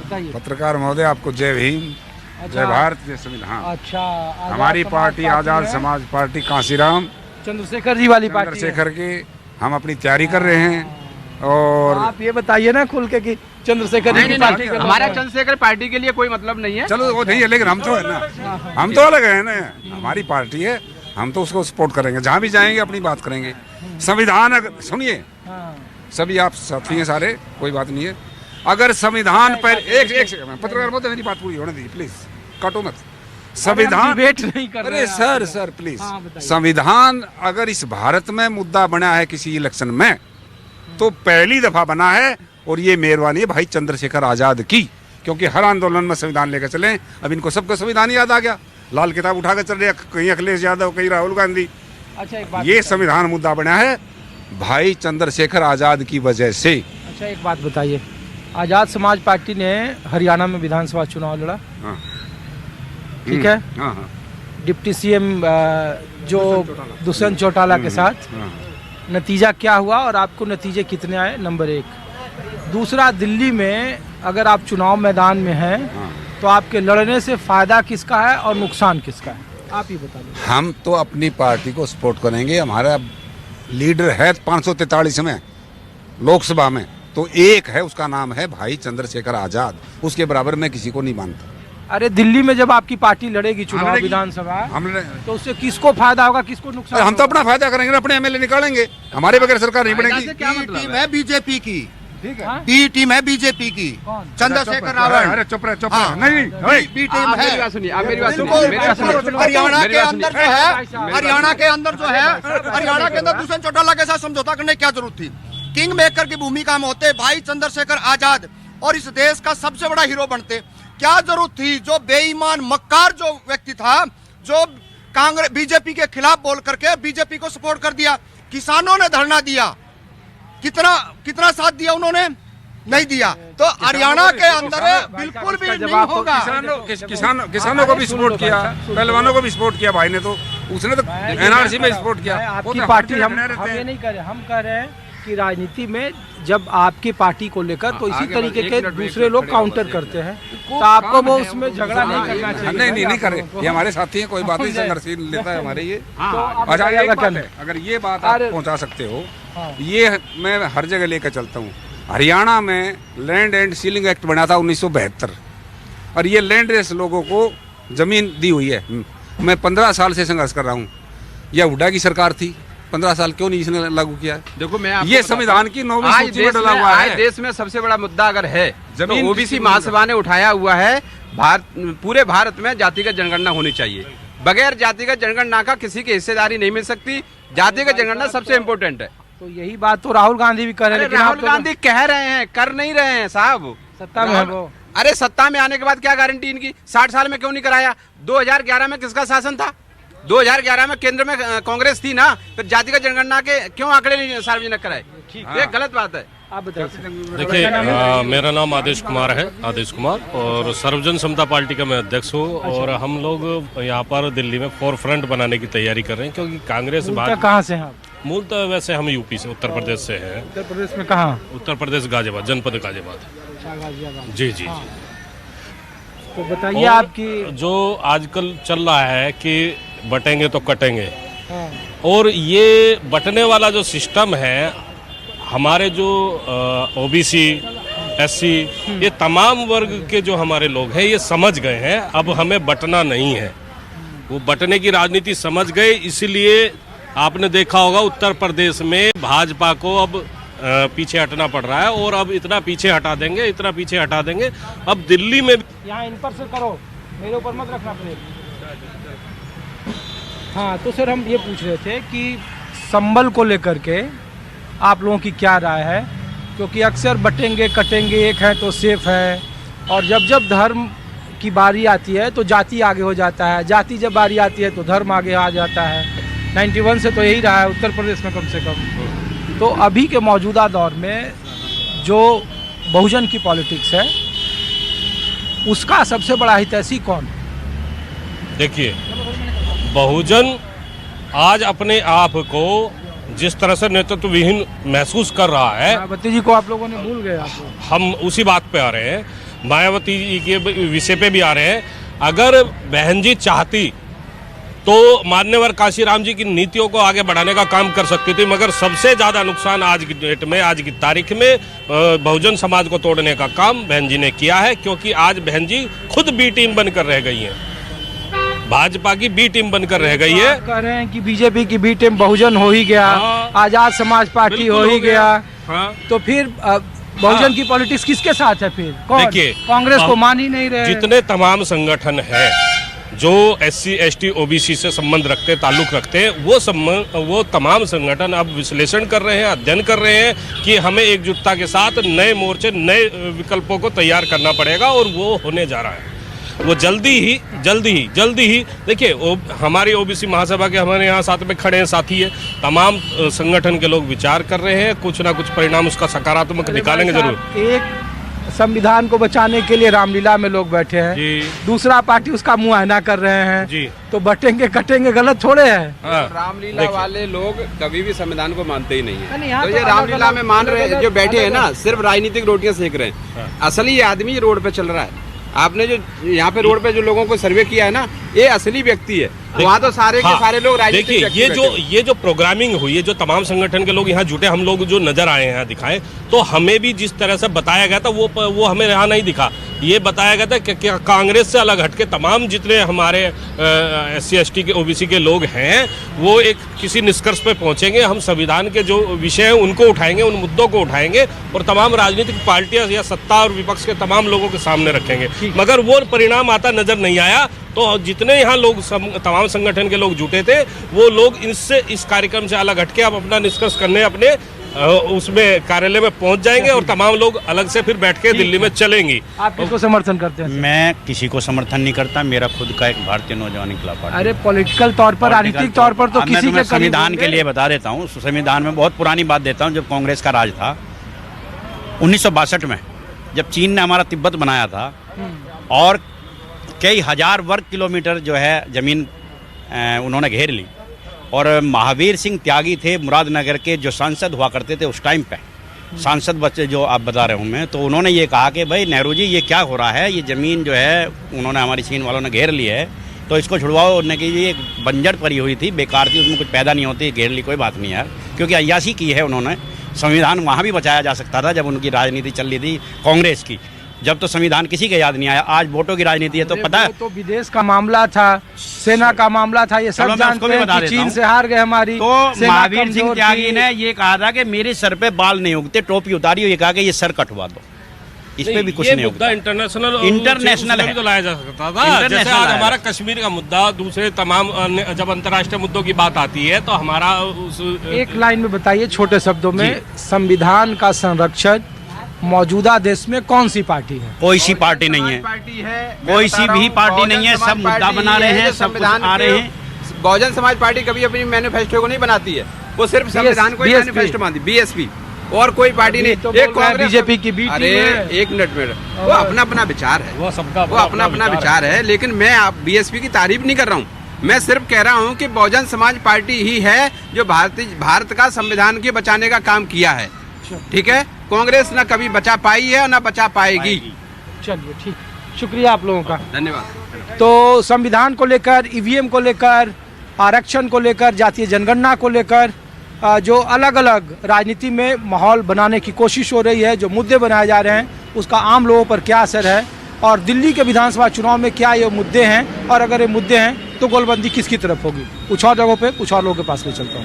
बताइए। पत्रकार महोदय, आपको जय भीम, जय भारत, जय संविधान। अच्छा, हमारी पार्टी आजाद समाज पार्टी कांसीराम चंद्रशेखर जी वाली पार्टी है। चंद्रशेखर की हम अपनी तैयारी कर रहे हैं। और आप ये बताइए ना खुल के कि चंद्रशेखर जी की पार्टी का हमारा चंद्रशेखर पार्टी के लिए कोई मतलब नहीं है। चलो वो नहीं है, लेकिन हम तो है ना, हम तो अलग है ना, हमारी पार्टी है, हम तो उसको सपोर्ट करेंगे, जहाँ भी जाएंगे अपनी बात करेंगे। संविधान अगर सुनिए, सभी आप साथी हैं सारे, कोई बात नहीं है। अगर संविधान पर एक सेकंड पत्रकार महोदय, मेरी बात पूरी होने दीजिए प्लीज, काटो मत। संविधान वेट नहीं कर रहे अरे सर प्लीज, संविधान अगर इस भारत में मुद्दा बना है किसी इलेक्शन में, तो पहली दफा बना है, और ये मेहरबानी है भाई चंद्रशेखर आजाद की, क्योंकि हर आंदोलन में संविधान लेकर चले। अब इनको सबको संविधान याद आ गया, लाल किताब उठाकर चल रहे, कहीं अखिलेश यादव, कहीं राहुल गांधी। अच्छा, एक बात ये संविधान मुद्दा बना है भाई चंद्रशेखर आजाद की वजह से। अच्छा, एक बात बताइए, आजाद समाज पार्टी ने हरियाणा में विधानसभा चुनाव लड़ा, हाँ। ठीक है, हाँ। डिप्टी सीएम जो दुष्यंत चौटाला के साथ, नतीजा क्या हुआ और आपको नतीजे कितने आए? नंबर 1। दूसरा, दिल्ली में अगर आप चुनाव मैदान में हैं तो आपके लड़ने से फायदा किसका है और नुकसान किसका है, आप ही बता दीजिए। हम तो अपनी पार्टी को सपोर्ट करेंगे, हमारा लीडर है 543 में लोकसभा में, तो एक है, उसका नाम है भाई चंद्रशेखर आजाद, उसके बराबर मैं किसी को नहीं मानता। अरे दिल्ली में जब आपकी पार्टी लड़ेगी चुनाव विधानसभा, तो उससे किसको फायदा होगा, किसको नुकसान? हम तो अपना फायदा करेंगे, अपने एमएलए निकालेंगे, हमारे बगैर सरकार नहीं बनेगी। क्या मतलब टीम है बीजेपी की, ठीक है, बी टीम है बीजेपी की, चंद्रशेखर रावण। अरे चुप रहे, नहीं बी टीम है। मेरी बात सुनिए, आप मेरी बात बिल्कुल, सुनिए, मेरी बात सुनिए। हरियाणा के अंदर जो है, हरियाणा के अंदर जो है, हरियाणा के अंदर दुष्यंत चौटाला के साथ समझौता करने की क्या जरूरत थी? किंग मेकर की भूमिका में होते भाई चंद्रशेखर आजाद और इस देश का सबसे बड़ा हीरो बनते। क्या जरूरत थी? जो बेईमान मक्कार जो व्यक्ति था, जो कांग्रेस बीजेपी के खिलाफ बोल करके बीजेपी को सपोर्ट कर दिया, किसानों ने धरना दिया, कितना साथ दिया उन्होंने? नहीं दिया। तो हरियाणा के अंदर बिल्कुल भी नहीं होगा। किसानों को भी सपोर्ट किया, पहलवानों को भी सपोर्ट किया भाई ने, तो उसने तो एनआरसी में सपोर्ट किया। आपकी पार्टी हम ये नहीं कर रहे, हम कह रहे हैं कि राजनीति में जब आपकी पार्टी को लेकर तो इसी तरीके के दूसरे लोग काउंटर करते हैं, तो आपको वो उसमें झगड़ा नहीं करना चाहिए। नहीं कर रहे, ये हमारे साथी हैं, कोई बात नहीं, संघर्षशील लेता है हमारे ये। अच्छा, अगर ये बात आप पहुंचा सकते हो, ये मैं हर जगह लेकर चलता हूँ। हरियाणा में लैंड एंड सीलिंग एक्ट बना था 1972, और ये लैंड रेस लोगों को जमीन दी हुई है। मैं 15 साल से संघर्ष कर रहा हूँ। यह हुड्डा की सरकार थी, 15 साल क्यों नहीं इसने लागू किया? देखो, मैं ये संविधान की 9वीं सूची में डला हुआ है। देश में सबसे बड़ा मुद्दा अगर है, जमीन, ओबीसी महासभा ने उठाया हुआ है, पूरे भारत में जातिगत जनगणना होनी चाहिए। बगैर जातिगत जनगणना का किसी की हिस्सेदारी नहीं मिल सकती। जातिगत जनगणना सबसे इम्पोर्टेंट है। तो यही बात तो राहुल गांधी भी कर रहे हैं, लेकिन राहुल गांधी कह रहे हैं, कर नहीं रहे हैं साहब। सत्ता में है वो। अरे सत्ता में आने के बाद क्या गारंटी इनकी? 60 साल में क्यों नहीं कराया? 2011 में किसका शासन था? 2011 में केंद्र में कांग्रेस थी ना, फिर जातिगत जनगणना के क्यों आंकड़े नहीं सार्वजनिक कराए? ये गलत बात है। आप बताइए। देखिए, मेरा नाम आदेश कुमार है, आदेश कुमार, और सर्वजन समता पार्टी का मैं अध्यक्ष हूँ। और हम लोग यहाँ पर दिल्ली में फोर फ्रंट बनाने की तैयारी कर रहे हैं, क्योंकि कांग्रेस कहाँ से हैं? मूलतः वैसे हम यूपी से, उत्तर प्रदेश से हैं। उत्तर प्रदेश में कहाँ? उत्तर प्रदेश गाजियाबाद, जनपद गाजियाबाद। जी। तो बताइए, आपकी जो आजकल चल रहा है कि बटेंगे तो कटेंगे, और ये बटने वाला जो सिस्टम है, हमारे जो ओबीसी, एससी, ये तमाम वर्ग के जो हमारे लोग हैं, ये समझ गए हैं अब हमें बटना नहीं है। वो बटने की राजनीति समझ गए, इसीलिए आपने देखा होगा उत्तर प्रदेश में भाजपा को अब पीछे हटना पड़ रहा है, और अब इतना पीछे हटा देंगे। अब दिल्ली में यहाँ इन पर से करो, मेरे ऊपर मत रखना प्लेट। हाँ, तो सर हम ये पूछ रहे थे कि संबल को लेकर के आप लोगों की क्या राय है? क्योंकि अक्सर बटेंगे कटेंगे, एक है तो सेफ है, और जब धर्म की बारी आती है तो जाति आगे हो जाता है, जाति जब बारी आती है तो धर्म आगे आ जाता है। 91 से तो यही रहा है उत्तर प्रदेश में कम से कम। तो अभी के मौजूदा दौर में जो बहुजन की पॉलिटिक्स है, उसका सबसे बड़ा हितैषी कौन? देखिए, बहुजन आज अपने आप को जिस तरह से नेतृत्व विहीन महसूस कर रहा है, मायावती जी को आप लोगों ने भूल गए। हम उसी बात पे आ रहे हैं। मायावती जी के विषय पे भी आ रहे हैं। अगर बहन जी चाहती तो मान्यवर काशीराम जी की नीतियों को आगे बढ़ाने का काम कर सकती थी, मगर सबसे ज़्यादा नुकसान आज की डेट में, आज की तारीख में बहुजन समाज को तोड़ने का काम बहन जी ने किया है। क्योंकि आज बहन जी खुद बी टीम बनकर रह गई हैं, भाजपा की बी टीम बनकर रह गई है। कह रहे हैं कि बीजेपी की बी टीम बहुजन हो ही गया, आजाद समाज पार्टी हो ही गया। तो फिर बहुजन की पॉलिटिक्स किसके साथ है फिर? देखिए, कांग्रेस को मान ही नहीं रहे। जितने तमाम संगठन है जो SC ST OBC से संबंध रखते, ताल्लुक रखते हैं, वो तमाम संगठन अब विश्लेषण कर रहे हैं, अध्ययन कर रहे हैं कि हमें एकजुटता के साथ नए मोर्चे, नए विकल्पों को तैयार करना पड़ेगा, और वो होने जा रहा है। वो जल्दी ही देखिए, हमारी OBC महासभा के हमारे यहाँ साथ में खड़े हैं साथी है, तमाम संगठन के लोग विचार कर रहे हैं, कुछ ना कुछ परिणाम उसका सकारात्मक निकालेंगे जरूर। एक संविधान को बचाने के लिए रामलीला में लोग बैठे हैं जी। दूसरा पार्टी उसका मुआयना कर रहे हैं जी। तो बटेंगे कटेंगे गलत थोड़े है। रामलीला वाले लोग कभी भी संविधान को मानते ही नहीं है। तो ये रामलीला में मान रहे हैं, जो बैठे हैं ना, सिर्फ राजनीतिक रोटियां सेक रहे हैं। असली आदमी रोड पे चल रहा है। आपने जो यहाँ पे रोड पे जो लोगों को सर्वे किया है ना, ये असली व्यक्ति है। वहाँ तो सारे के सारे लोग राजनीतिक व्यक्ति देखिए, ये जो प्रोग्रामिंग हुई है, जो तमाम संगठन के लोग यहाँ जुटे, हम लोग जो नजर आए हैं दिखाए, तो हमें भी जिस तरह से बताया गया था वो हमें यहाँ नहीं दिखा। ये बताया गया था कि कांग्रेस से अलग हटके तमाम जितने हमारे SC ST के OBC के लोग हैं, वो एक किसी निष्कर्ष पे पहुंचेंगे। हम संविधान के जो विषय हैं उनको उठाएंगे, उन मुद्दों को उठाएंगे, और तमाम राजनीतिक पार्टियां या सत्ता और विपक्ष के तमाम लोगों के सामने रखेंगे। मगर वो परिणाम आता नजर नहीं आया। तो जितने यहाँ लोग, तमाम संगठन के लोग जुटे थे, वो लोग इस कार्यक्रम से अलग हटके अब अपना निष्कर्ष करने अपने उसमें कार्यालय में पहुंच जाएंगे, और तमाम लोग अलग से फिर बैठ के दिल्ली में चलेंगी। आप किसको समर्थन करते हैं? मैं किसी को समर्थन नहीं करता। मेरा खुद का एक भारतीय नौजवान इनकलाब पार्टी। अरे पॉलिटिकल तौर पर, राजनीतिक तौर पर तो किसी के संविधान के लिए बता देता हूँ। संविधान में बहुत पुरानी बात देता हूँ। जब कांग्रेस का राज था 1962 में, जब चीन ने हमारा तिब्बत बनाया था, और कई हजार वर्ग किलोमीटर जो है जमीन उन्होंने घेर ली, और महावीर सिंह त्यागी थे मुरादनगर के, जो सांसद हुआ करते थे उस टाइम पे, सांसद बच्चे जो आप बता रहे हूँ मैं, तो उन्होंने ये कहा कि भाई नेहरू जी, ये क्या हो रहा है, ये ज़मीन जो है उन्होंने, हमारी चीन वालों ने घेर ली है, तो इसको छुड़वाओ। उन्होंने कि ये बंजर पड़ी हुई थी, बेकार थी, उसमें कुछ पैदा नहीं होती, घेर ली, कोई बात नहीं यार, क्योंकि अय्याशी की है उन्होंने। संविधान वहाँ भी बचाया जा सकता था जब उनकी राजनीति चल रही थी कांग्रेस की, जब तो संविधान किसी के याद नहीं आया। आज वोटों की राजनीति है, तो पता है, तो विदेश का मामला था, सेना का मामला था, ये सब जानते हैं कि चीन से हार गए हमारी। तो महावीर सिंह त्यागी ने ये कहा था कि मेरे सर पे बाल नहीं उगते, टोपी उतारी, ये कहा कि ये सर कटवा दो, इस पे भी कुछ नहीं होता। इंटरनेशनल है, तो लाया जा सकता था। जैसे आज हमारा कश्मीर का मुद्दा, दूसरे तमाम जब अंतर्राष्ट्रीय मुद्दों की बात आती है, तो हमारा एक लाइन में बताइए छोटे शब्दों में, संविधान का संरक्षण मौजूदा देश में कौन सी पार्टी है? कोई सी पार्टी नहीं है, कोई सी भी पार्टी नहीं है। सब मुद्दा बना रहे हैं, सब आ रहे हैं। बहुजन समाज पार्टी कभी अपनी मैनिफेस्टो को नहीं बनाती है, वो सिर्फ संविधान को ही मैनिफेस्टो मानती। BSP और कोई पार्टी नहीं। तो एक बीजेपी की बी टीम है। एक मिनट में, वो अपना अपना विचार है, वो अपना अपना विचार है। लेकिन मैं BSP की तारीफ नहीं कर रहा हूँ, मैं सिर्फ कह रहा हूँ कि बहुजन समाज पार्टी ही है जो भारत का संविधान के बचाने का काम किया है। ठीक है, कांग्रेस ना कभी बचा पाई है और ना बचा पाएगी। चलिए ठीक, शुक्रिया आप लोगों का, धन्यवाद। तो संविधान को लेकर, EVM को लेकर, आरक्षण को लेकर, जातीय जनगणना को लेकर जो अलग अलग राजनीति में माहौल बनाने की कोशिश हो रही है, जो मुद्दे बनाए जा रहे हैं, उसका आम लोगों पर क्या असर है, और दिल्ली के विधानसभा चुनाव में क्या ये मुद्दे हैं, और अगर ये मुद्दे हैं तो गोलबंदी किसकी तरफ होगी। कुछ और जगहों पे कुछ और लोगों के पास ले चलता हूँ।